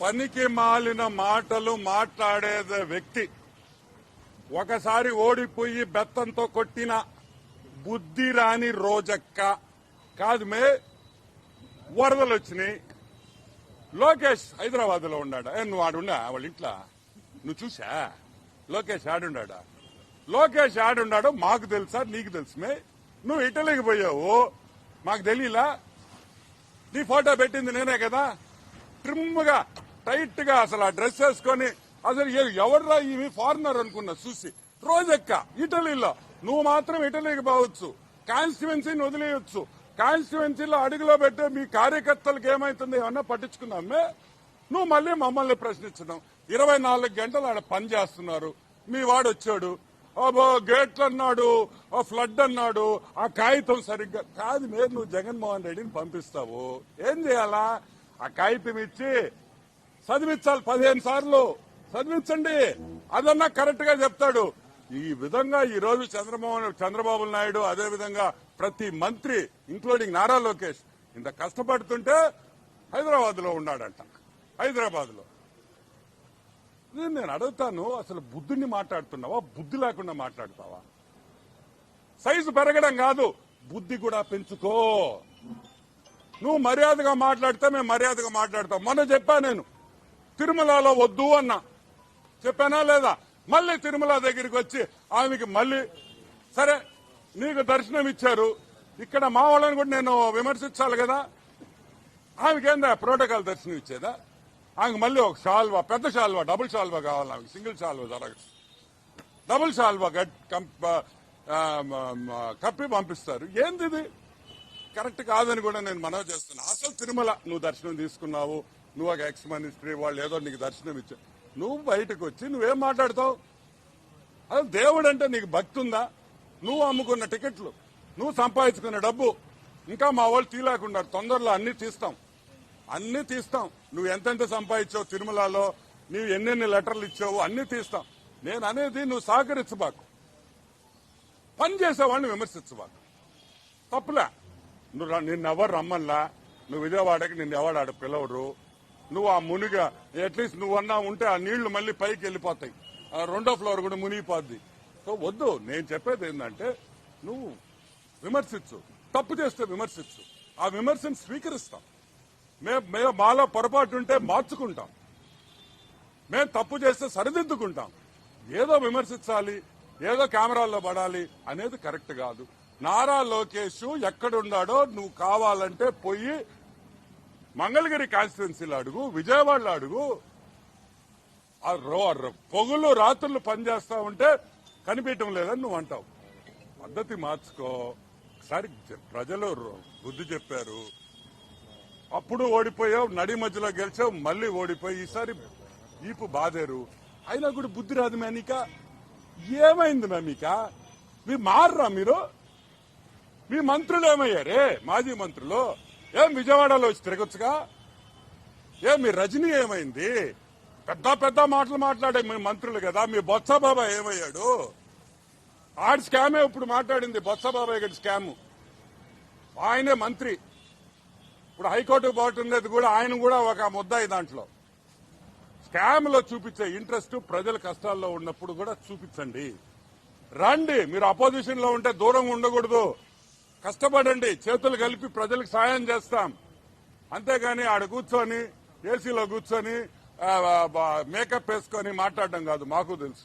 పనికి మాలిన మాటలు మాట్లాడేదే వ్యక్తి ఒకసారి ఓడిపోయి బెత్తంతో కొట్టిన బుద్ధి రాని రోజక్క కాదు మే వరదలు వచ్చినాయి. లోకేష్ హైదరాబాద్ లో ఉన్నాడా? నువ్వు ఆడుండా వాళ్ళ ఇంట్లో? నువ్వు చూసా లోకేష్ ఆడుండా? లోకేష్ ఆడున్నాడో మాకు తెలుసా నీకు తెలుసుమే? నువ్వు ఇటలీకి పోయావు మాకు తెలియలా? నీ ఫోటో పెట్టింది నేనే కదా. ట్రిమ్ గా టైట్ గా అసలు ఆ డ్రెస్ వేసుకొని అసలు ఎవర్రా ఇవి ఫారినర్ అనుకున్నా చూసి. రోజెక్క ఇటలీలో నువ్వు మాత్రం ఇటలీకి పోవచ్చు, కాన్స్టిట్యువెన్సీని వదిలేయచ్చు. కాన్స్టిట్యువెన్సీలో అడుగులో పెట్టే మీ కార్యకర్తలకు ఏమైతుంది ఏమన్నా పట్టించుకున్నామే? నువ్వు మళ్ళీ మమ్మల్ని ప్రశ్నించడం. 24 గంటలు ఆడ పని చేస్తున్నారు. మీ వాడు వచ్చాడు, గేట్లు అన్నాడు, ఫ్లడ్ అన్నాడు, ఆ కాగితం సరిగ్గా కాదు. మీరు నువ్వు జగన్మోహన్ రెడ్డిని పంపిస్తావు, ఏం చేయాలా? ఆ కాగితం ఇచ్చి చదివించాలి 15 సార్లు చదివించండి, అదన్నా కరెక్ట్ గా చెప్తాడు. ఈ విధంగా ఈ రోజు చంద్రబాబు నాయుడు అదే విధంగా ప్రతి మంత్రి ఇంక్లూడింగ్ నారా లోకేష్ ఇంత కష్టపడుతుంటే హైదరాబాద్ లో ఉన్నాడంట. హైదరాబాద్ లో నేను అడుగుతాను, అసలు బుద్ధిని మాట్లాడుతున్నావా? బుద్ధి లేకుండా మాట్లాడతావా? సైజు పెరగడం కాదు, బుద్ధి కూడా పెంచుకో. నువ్వు మర్యాదగా మాట్లాడితే మేము మర్యాదగా మాట్లాడతాం. మొన్న చెప్పా నేను తిరుమలలో వద్దు అన్నా, చెప్పానా లేదా? మళ్ళీ తిరుమల దగ్గరికి వచ్చి ఆమెకి మళ్ళీ సరే నీకు దర్శనం ఇచ్చారు, ఇక్కడ మా వాళ్ళని కూడా నేను విమర్శించాలి కదా. ఆమెకేందా ప్రోటోకాల్ దర్శనం ఇచ్చేదా? ఆమెకు మళ్ళీ ఒక షాల్వా, పెద్ద షాల్వా, డబుల్ షాల్వా కావాలి. ఆమెకి సింగిల్ షాల్వా జరగదు, డబుల్ షాల్వా కప్పి పంపిస్తారు. ఏంది ఇది? కరెక్ట్ కాదని కూడా నేను మనవి చేస్తున్నా. అసలు తిరుమల నువ్వు దర్శనం తీసుకున్నావు, నువ్వు ఒక ఎక్స్ మినిస్ట్రీ వాళ్ళు ఏదో నీకు దర్శనం ఇచ్చావు, నువ్వు బయటకు వచ్చి నువ్వేం మాట్లాడతావు? అసలు దేవుడు అంటే నీకు భక్తి ఉందా? నువ్వు అమ్ముకున్న టికెట్లు, నువ్వు సంపాదించుకున్న డబ్బు ఇంకా మా వాళ్ళు తీలేకుండా తొందరలో అన్ని తీస్తాం. నువ్వు ఎంతెంత సంపాదించావు తిరుమలలో, నువ్వు ఎన్నెన్ని లెటర్లు ఇచ్చావు అన్ని తీస్తాం. నేను అనేది నువ్వు సహకరించబాకు, పని చేసేవాడిని విమర్శించబాకు. తప్పులే. నిన్నెవరు రమ్మన్లా, నువ్వు విజయవాడకి నిన్నెవడు ఆడ పిలవరు. నువ్వు ఆ మునిగా అట్లీస్ట్ నువ్వన్నా ఉంటే ఆ నీళ్లు మళ్ళీ పైకి వెళ్ళిపోతాయి, 2వ ఫ్లోర్ కూడా మునిగిపోద్ది. సో వద్దు. నేను చెప్పేది ఏంటంటే నువ్వు విమర్శించు, తప్పు చేస్తే విమర్శించు, ఆ విమర్శను స్వీకరిస్తాం. మేము మాలో పొరపాటు ఉంటే మార్చుకుంటాం, మేము తప్పు చేస్తే సరిదిద్దుకుంటాం. ఏదో విమర్శించాలి, ఏదో కెమెరాల్లో పడాలి అనేది కరెక్ట్ కాదు. నారా లోకేష్ ఎక్కడున్నాడో నువ్వు కావాలంటే పోయి మంగళగిరి కాన్స్టిట్యున్సీలో అడుగు, విజయవాడలో అడుగు. పొగులు రాత్రులు పనిచేస్తా ఉంటే కనిపించడం లేదని నువ్వు అంటావు. పద్ధతి మార్చుకో. ఒకసారి ప్రజలు బుద్ధి చెప్పారు, అప్పుడు ఓడిపోయావు, నడి మధ్యలో గెలిచావు, మళ్లీ ఓడిపోయి ఈసారి ఈపు బాదేరు. అయినా కూడా బుద్ధి రాదు మేనిక. ఏమైంది మేమిక? మీరు మారరా? మీరు మీ మంత్రులు ఏమయ్యారే? మాజీ మంత్రులు ఏం విజయవాడలో వచ్చి తిరగొచ్చుగా? మీ రజనీ ఏమైంది? పెద్ద మాటలు మాట్లాడే మీ మంత్రులు కదా. మీ బొత్స బాబాయ్ ఏమయ్యాడు? ఆడి స్కామే ఇప్పుడు మాట్లాడింది, బొత్స బాబాయ్ గడి స్కామ్. ఆయనే మంత్రి, ఇప్పుడు హైకోర్టుకు పోతున్నది కూడా ఆయన కూడా ఒక ముద్దాయి. దాంట్లో స్కామ్ లో చూపించే ఇంట్రెస్ట్ ప్రజల కష్టాల్లో ఉన్నప్పుడు కూడా చూపించండి. రండి, మీరు అపోజిషన్ లో ఉంటే దూరంగా ఉండకూడదు. కష్టపడండి, చేతులు కలిపి ప్రజలకు సాయం చేస్తాం. అంతేగాని ఆడ కూర్చొని ఏసీలో కూర్చొని మేకప్ వేసుకొని మాట్లాడడం కాదు, మాకు తెలుసు.